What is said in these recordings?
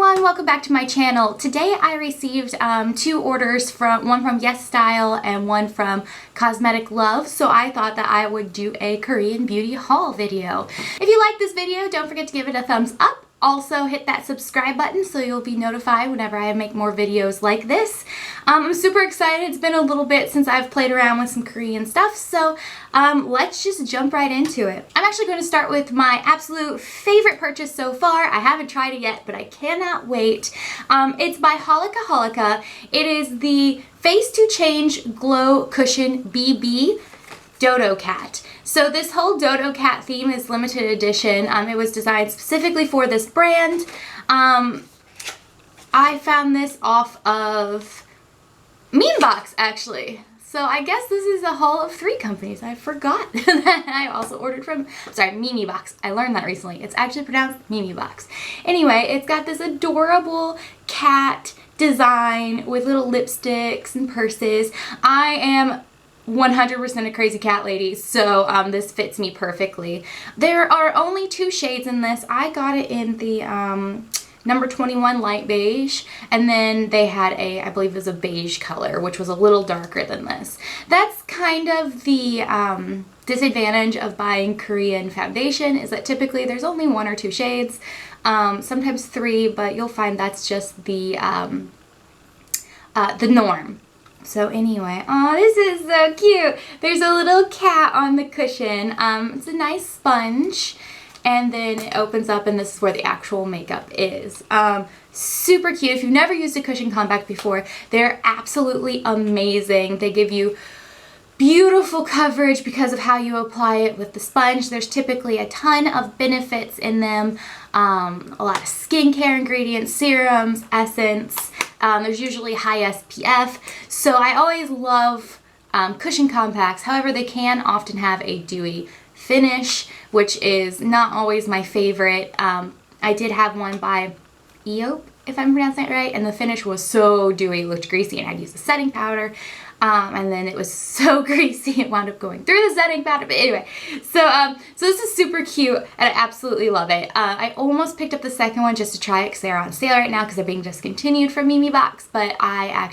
everyone, welcome back to my channel. Today I received two orders, one from Yes Style and one from Cosmetic Love, so I thought that I would do a Korean beauty haul video. If you like this video, don't forget to give it a thumbs up. Also hit that subscribe button so you'll be notified whenever I make more videos like this. I'm super excited. It's been a little bit since I've played around with some Korean stuff, so let's just jump right into it. I'm actually going to start with my absolute favorite purchase so far. I haven't tried it yet, but I cannot wait. It's by Holika Holika. It is the Face to Change Glow Cushion BB Dodo Cat. So this whole Dodo Cat theme is limited edition. It was designed specifically for this brand. I found this off of Box actually. So I guess this is a haul of 3 companies. I forgot that I also ordered from, sorry, Box. I learned that recently. It's actually pronounced Box. Anyway, it's got this adorable cat design with little lipsticks and purses. I am 100% a crazy cat lady, so this fits me perfectly. There are only 2 shades in this. I got it in the number 21 light beige, and then they had a, I believe it was a beige color, which was a little darker than this. That's kind of the disadvantage of buying Korean foundation, is that typically there's only 1 or 2 shades, sometimes 3, but you'll find that's just the norm. So anyway, oh, this is so cute. There's a little cat on the cushion. It's a nice sponge, and then it opens up, and this is where the actual makeup is. Super cute. If you've never used a cushion compact before, they're absolutely amazing. They give you beautiful coverage because of how you apply it with the sponge. There's typically a ton of benefits in them. A lot of skincare ingredients, serums, essence. There's usually high SPF, so I always love cushion compacts. However, they can often have a dewy finish, which is not always my favorite. I did have one by Eop, if I'm pronouncing it right, and the finish was so dewy, it looked greasy, and I'd use a setting powder. And then it was so greasy it wound up going through the setting powder. But anyway, so this is super cute, and I absolutely love it. I almost picked up the second one just to try it because they're on sale right now because they're being discontinued from Box, but I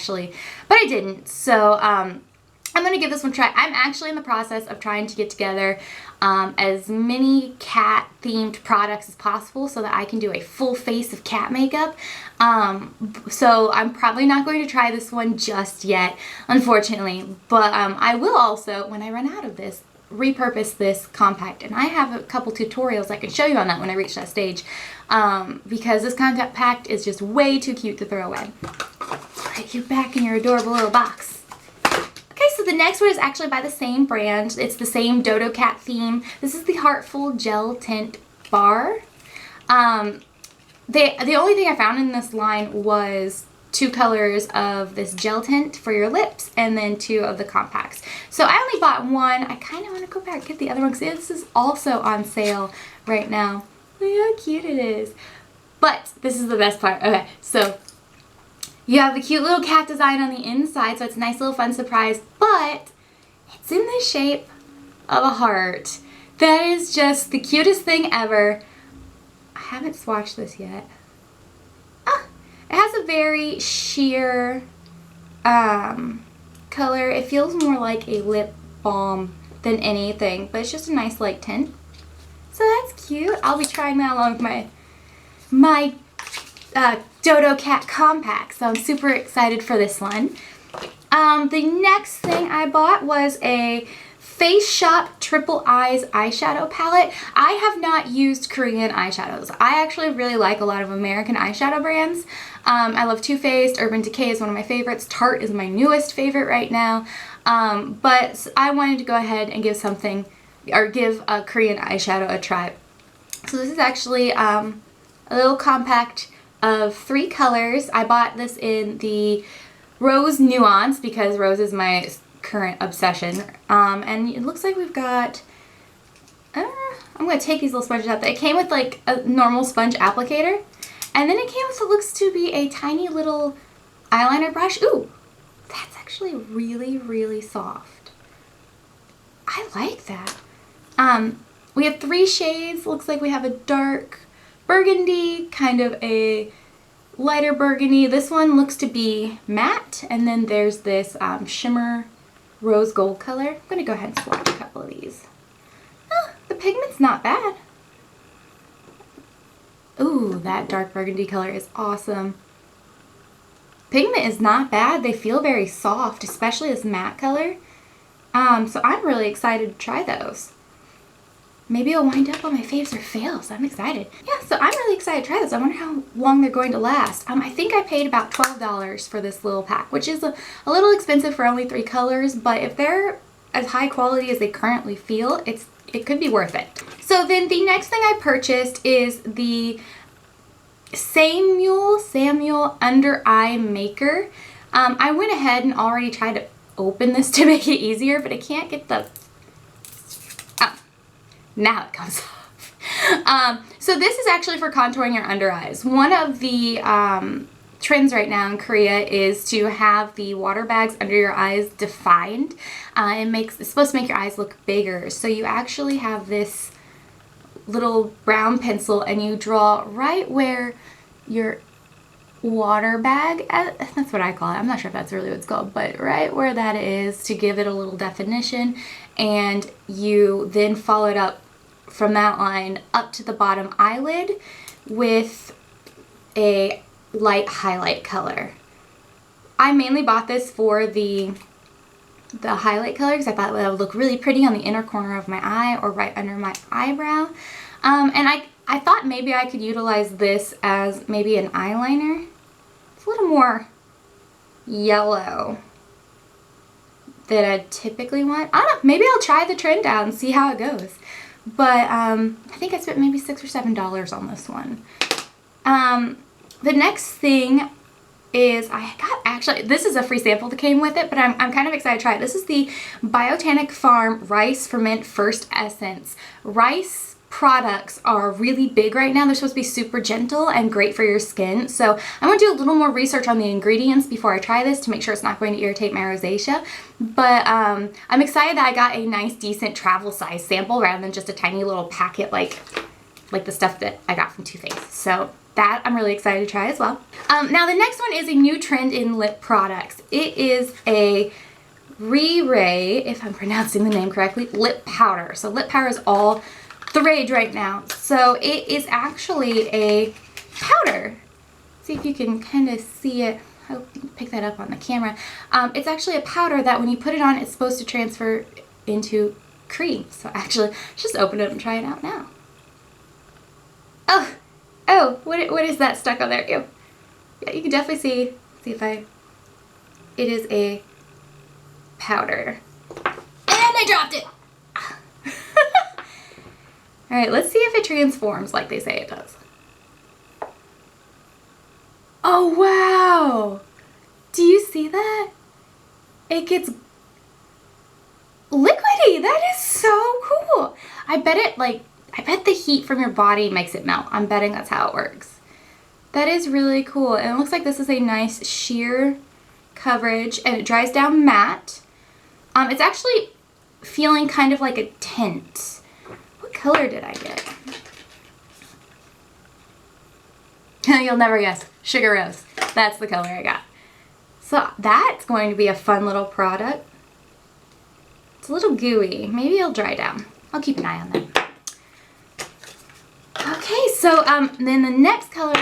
didn't. So I'm gonna give this one a try. I'm actually in the process of trying to get together as many cat themed products as possible so that I can do a full face of cat makeup. So I'm probably not going to try this one just yet, unfortunately, but I will also, when I run out of this, repurpose this compact, and I have a couple tutorials I can show you on that when I reach that stage, because this compact is just way too cute to throw away. Put you back in your adorable little box. Okay, so the next one is actually by the same brand. It's the same Dodo Cat theme. This is the Heartful Gel Tint Bar. The only thing I found in this line was 2 colors of this gel tint for your lips, and then 2 of the compacts. So I only bought 1. I kind of want to go back and get the other one because this is also on sale right now. Look how cute it is. But this is the best part. Okay, so you have the cute little cat design on the inside, so it's a nice little fun surprise, but it's in the shape of a heart. That is just the cutest thing ever. I haven't swatched this yet. It has a very sheer color. It feels more like a lip balm than anything, but it's just a nice light tint. So that's cute. I'll be trying that along with my Dodo Cat compact, so I'm super excited for this one. The next thing I bought was a Face Shop Triple Eyes eyeshadow palette. I have not used Korean eyeshadows. I actually really like a lot of American eyeshadow brands. I love Too Faced. Urban Decay is one of my favorites. Tarte is my newest favorite right now. But I wanted to go ahead and give a Korean eyeshadow a try. So this is actually a little compact of 3 colors. I bought this in the Rose Nuance because rose is my current obsession. And it looks like we've got, I'm going to take these little sponges out. It came with like a normal sponge applicator, and then it came with what looks to be a tiny little eyeliner brush. Ooh, that's actually really, really soft. I like that. We have 3 shades. Looks like we have a dark burgundy, kind of a lighter burgundy. This one looks to be matte, and then there's this shimmer rose gold color. I'm going to go ahead and swatch a couple of these. Oh, the pigment's not bad. Ooh, that dark burgundy color is awesome. Pigment is not bad. They feel very soft, especially this matte color. So I'm really excited to try those. Maybe I'll wind up on my faves or fails. I'm excited. Yeah, so I'm really excited to try this. I wonder how long they're going to last. I think I paid about $12 for this little pack, which is a little expensive for only 3 colors, but if they're as high quality as they currently feel, it could be worth it. So then the next thing I purchased is the Samuel Under Eye Maker. I went ahead and already tried to open this to make it easier, but I can't get the... Oh, now it comes off. So this is actually for contouring your under eyes. One of the trends right now in Korea is to have the water bags under your eyes defined. It's supposed to make your eyes look bigger. So you actually have this little brown pencil and you draw right where your water bag, that's what I call it, I'm not sure if that's really what it's called, but right where that is to give it a little definition, and you then follow it up from that line up to the bottom eyelid with a light highlight color. I mainly bought this for the highlight color because I thought that would look really pretty on the inner corner of my eye or right under my eyebrow. And I thought maybe I could utilize this as maybe an eyeliner. It's a little more yellow than I typically want. I don't know, maybe I'll try the trend out and see how it goes. But I think I spent maybe $6 or $7 on this one. The next thing is actually, this is a free sample that came with it, but I'm kind of excited to try it. This is the Botanic Farm Rice Ferment First Essence. Rice products are really big right now. They're supposed to be super gentle and great for your skin. So I'm going to do a little more research on the ingredients before I try this to make sure it's not going to irritate my rosacea. But I'm excited that I got a nice, decent travel size sample rather than just a tiny little packet like the stuff that I got from Too Faced. So that I'm really excited to try as well. Now the next one is a new trend in lip products. It is a RiRe, if I'm pronouncing the name correctly, lip powder. So lip powder is all the rage right now. So it is actually a powder. See if you can kind of see it. I hope you can pick that up on the camera. It's actually a powder that when you put it on, it's supposed to transfer into cream. So actually, let's just open it and try it out now. Oh, what is that stuck on there? Ew. Yeah, you can definitely see if it is a powder. And I dropped it! Alright, let's see if it transforms like they say it does. Oh, wow! Do you see that? It gets liquidy! That is so cool! I bet the heat from your body makes it melt. I'm betting that's how it works. That is really cool. And it looks like this is a nice sheer coverage and it dries down matte. It's actually feeling kind of like a tint. What color did I get? You'll never guess. Sugar Rose. That's the color I got. So that's going to be a fun little product. It's a little gooey. Maybe it'll dry down. I'll keep an eye on that. Okay, so then the next color,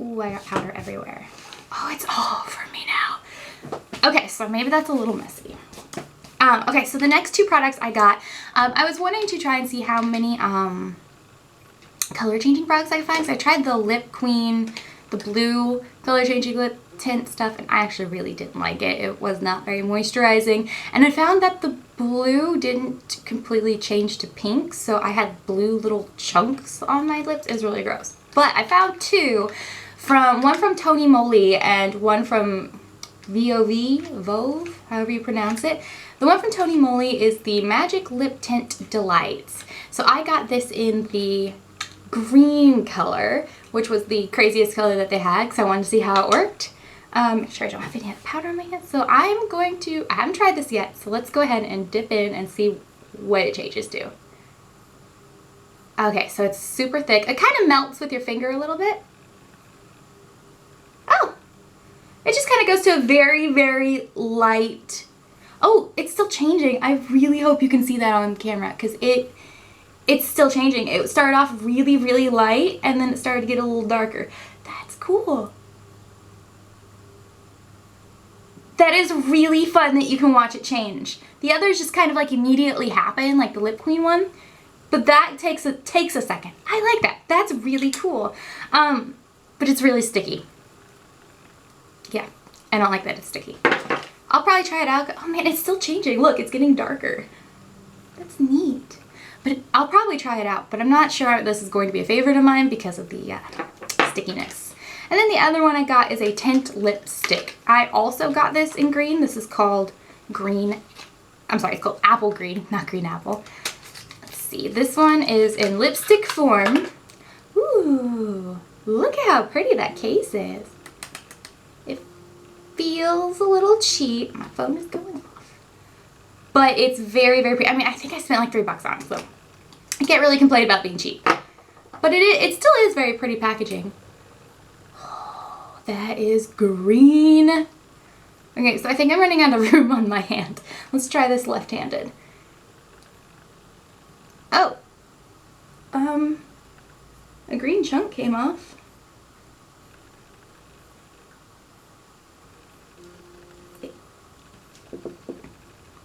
ooh, I got powder everywhere. Oh, it's all over me now. Okay, so maybe that's a little messy. Okay, so the next 2 products I got, I was wanting to try and see how many color changing products I could find. So I tried the Lip Queen, the blue color changing lip tint stuff, and I actually really didn't like it. It was not very moisturizing, and I found that the blue didn't completely change to pink, so I had blue little chunks on my lips. It was really gross. But I found 2, one from Tony Moly and one from Vove, however you pronounce it. The one from Tony Moly is the Magic Lip Tint Delights. So I got this in the green color, which was the craziest color that they had because I wanted to see how it worked. Make sure I don't have any powder on my hands. So I haven't tried this yet, so let's go ahead and dip in and see what it changes to. Okay, so it's super thick. It kind of melts with your finger a little bit. it goes to a very, very light. Oh, it's still changing. I really hope you can see that on camera because it's still changing. It started off really, really light and then it started to get a little darker. That's cool. That is really fun that you can watch it change. The others just kind of like immediately happen, like the Lip Queen one. But that takes a second. I like that. That's really cool. But it's really sticky. Yeah, I don't like that it's sticky. I'll probably try it out. Oh man, it's still changing. Look, it's getting darker. That's neat. But I'll probably try it out, but I'm not sure this is going to be a favorite of mine because of the stickiness. And then the other one I got is a Tint lipstick. I also got this in green. This is called green. I'm sorry, it's called apple green, not green apple. Let's see. This one is in lipstick form. Ooh, look at how pretty that case is. It feels a little cheap. My phone is going off. But it's very, very pretty. I mean, I think I spent like $3 on it, so I can't really complain about being cheap. But it still is very pretty packaging. Oh, that is green. Okay, so I think I'm running out of room on my hand. Let's try this left-handed. Oh. A green chunk came off.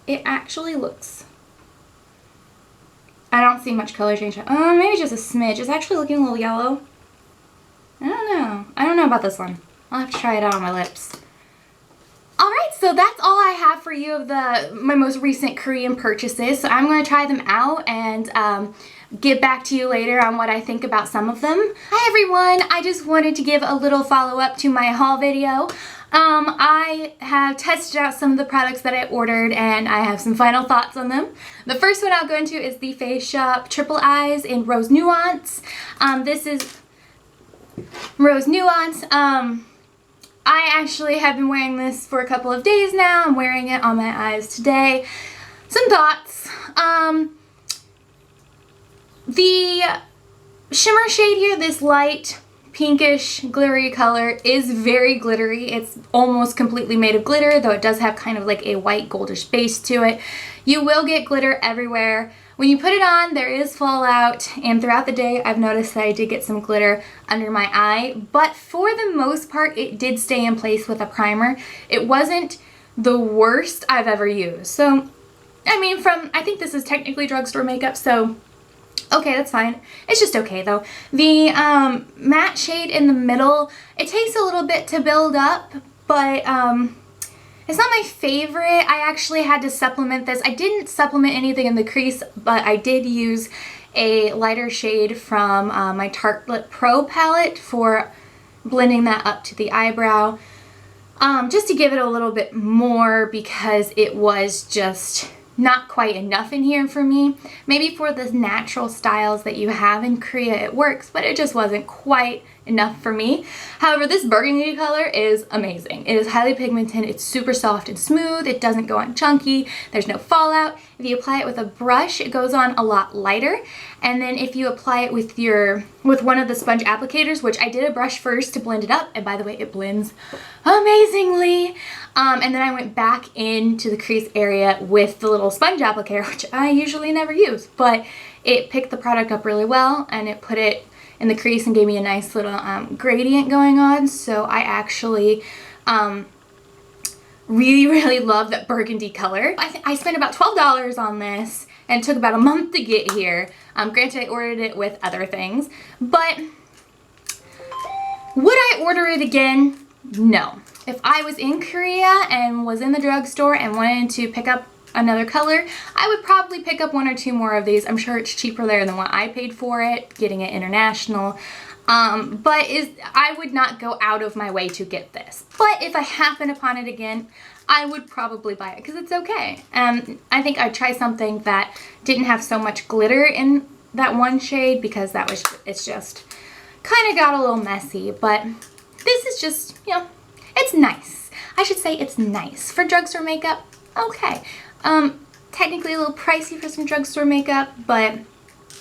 It actually looks... I don't see much color change. Maybe just a smidge. It's actually looking a little yellow. I don't know. I don't know about this one. I'll have to try it out on my lips. Alright, so that's all I have for you of my most recent Korean purchases. So I'm going to try them out and get back to you later on what I think about some of them. Hi everyone! I just wanted to give a little follow-up to my haul video. I have tested out some of the products that I ordered and I have some final thoughts on them. The first one I'll go into is the Face Shop Triple Eyes in Rose Nuance. This is Rose Nuance. I actually have been wearing this for a couple of days now. I'm wearing it on my eyes today. Some thoughts. The shimmer shade here, this light pinkish glittery color, is very glittery. It's almost completely made of glitter, though it does have kind of like a white goldish base to it. You will get glitter everywhere. When you put it on, there is fallout, and throughout the day I've noticed that I did get some glitter under my eye, but for the most part it did stay in place with a primer. It wasn't the worst I've ever used. So, I mean, I think this is technically drugstore makeup, so okay, that's fine. It's just okay though. The matte shade in the middle, it takes a little bit to build up, but it's not my favorite. I actually had to supplement this. I didn't supplement anything in the crease, but I did use a lighter shade from my Tarte Lip Pro palette for blending that up to the eyebrow. Just to give it a little bit more because it was just not quite enough in here for me. Maybe for the natural styles that you have in Korea it works, but it just wasn't quite enough for me. However, this burgundy color is amazing. It is highly pigmented, it's super soft and smooth, it doesn't go on chunky, there's no fallout. If you apply it with a brush, it goes on a lot lighter. And then if you apply it with one of the sponge applicators, which I did a brush first to blend it up, and by the way, it blends amazingly. And then I went back into the crease area with the little sponge applicator, which I usually never use, but it picked the product up really well and it put it in the crease and gave me a nice little gradient going on. So I actually really love that burgundy color. I spent about $12 on this and it took about a month to get here. Granted, I ordered it with other things, but would I order it again? No. If I was in Korea and was in the drugstore and wanted to pick up another color, I would probably pick up one or two more of these. I'm sure it's cheaper there than what I paid for it, getting it international. But I would not go out of my way to get this. But if I happen upon it again, I would probably buy it because it's okay. I think I'd try something that didn't have so much glitter in that one shade because it's just kind of got a little messy. But this is just, you know, it's nice. I should say it's nice. For drugstore makeup, okay. Technically a little pricey for some drugstore makeup, but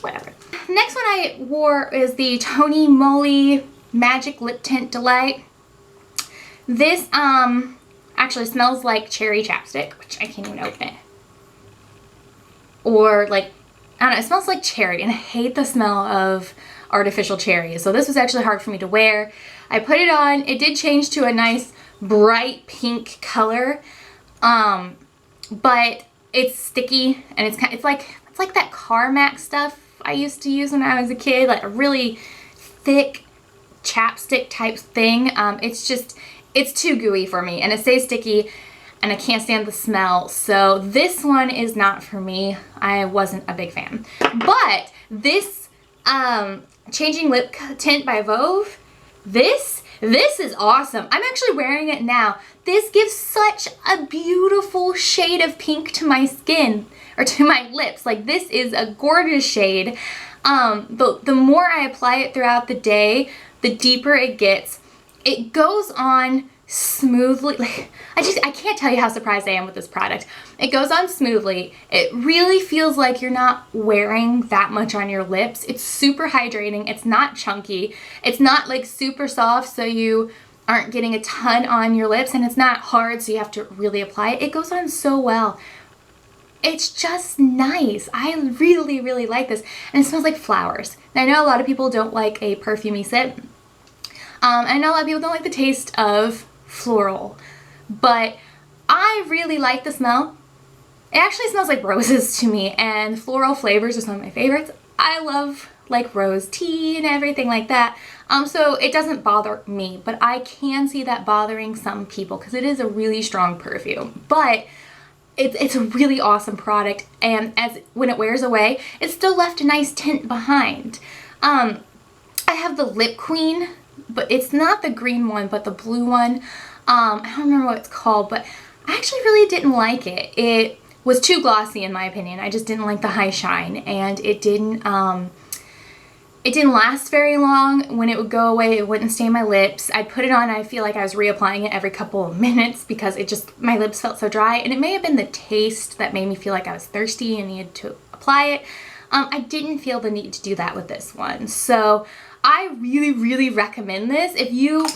whatever. Next one I wore is the Moly Magic Lip Tint Delight. This actually smells like cherry chapstick, which I can't even open it. Or like, I don't know, it smells like cherry, and I hate the smell of artificial cherries. So this was actually hard for me to wear. I put it on. It did change to a nice bright pink color, but it's sticky, and it's like that Carmack stuff I used to use when I was a kid, like a really thick chapstick type thing. It's too gooey for me, and it stays sticky, and I can't stand the smell. So this one is not for me. I wasn't a big fan. But this Changing Lip Tint by Vove, this is awesome. I'm actually wearing it now. This gives such a beautiful shade of pink to my skin, or to my lips. Like, this is a gorgeous shade. The more I apply it throughout the day, the deeper it gets. It goes on smoothly. Like, I can't tell you how surprised I am with this product. It goes on smoothly. It really feels like you're not wearing that much on your lips. It's super hydrating. It's not chunky. It's not like super soft, so you aren't getting a ton on your lips, and it's not hard, so you have to really apply it. It goes on so well. It's just nice. I really, really like this. And it smells like flowers. And I know a lot of people don't like a perfumey scent. I know a lot of people don't like the taste of floral, but I really like the smell. It actually smells like roses to me, and floral flavors are some of my favorites. I love like rose tea and everything like that. So it doesn't bother me, but I can see that bothering some people because it is a really strong perfume. But it's a really awesome product, and when it wears away, it's still left a nice tint behind. I have the Lip Queen, but it's not the green one, but the blue one. I don't remember what it's called, but I actually really didn't like it. It was too glossy in my opinion. I just didn't like the high shine, and it didn't last very long. When it would go away, it wouldn't stain my lips. I'd put it on, I feel like I was reapplying it every couple of minutes because my lips felt so dry, and it may have been the taste that made me feel like I was thirsty and needed to apply it. I didn't feel the need to do that with this one. So I really, really recommend this. If you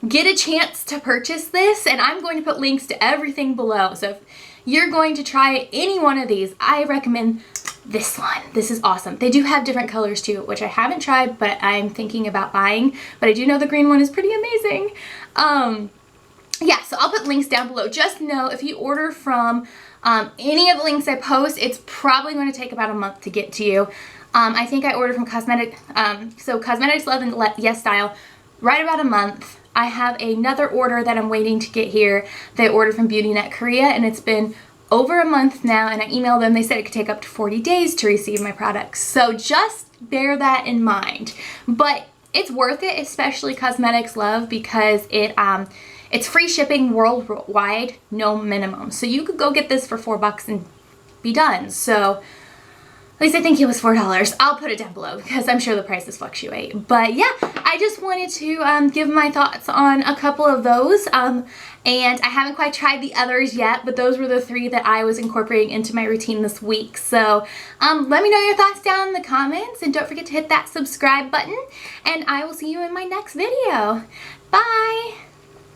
get a chance to purchase this, and I'm going to put links to everything below. So if you're going to try any one of these, I recommend this one. This is awesome. They do have different colors too, which I haven't tried, but I'm thinking about buying. But I do know the green one is pretty amazing. Yeah, so I'll put links down below. Just know if you order from any of the links I post, it's probably going to take about a month to get to you. I think I ordered from Cosmetics Love and Yes Style right about a month. I have another order that I'm waiting to get here. They ordered from BeautyNet Korea, and it's been over a month now, and I emailed them. They said it could take up to 40 days to receive my products. So just bear that in mind. But it's worth it, especially Cosmetics Love, because it's free shipping worldwide, no minimum. So you could go get this for $4 and be done. So at least I think it was $4. I'll put it down below because I'm sure the prices fluctuate. But yeah, I just wanted to give my thoughts on a couple of those. And I haven't quite tried the others yet, but those were the 3 that I was incorporating into my routine this week. So let me know your thoughts down in the comments, and don't forget to hit that subscribe button, and I will see you in my next video. Bye!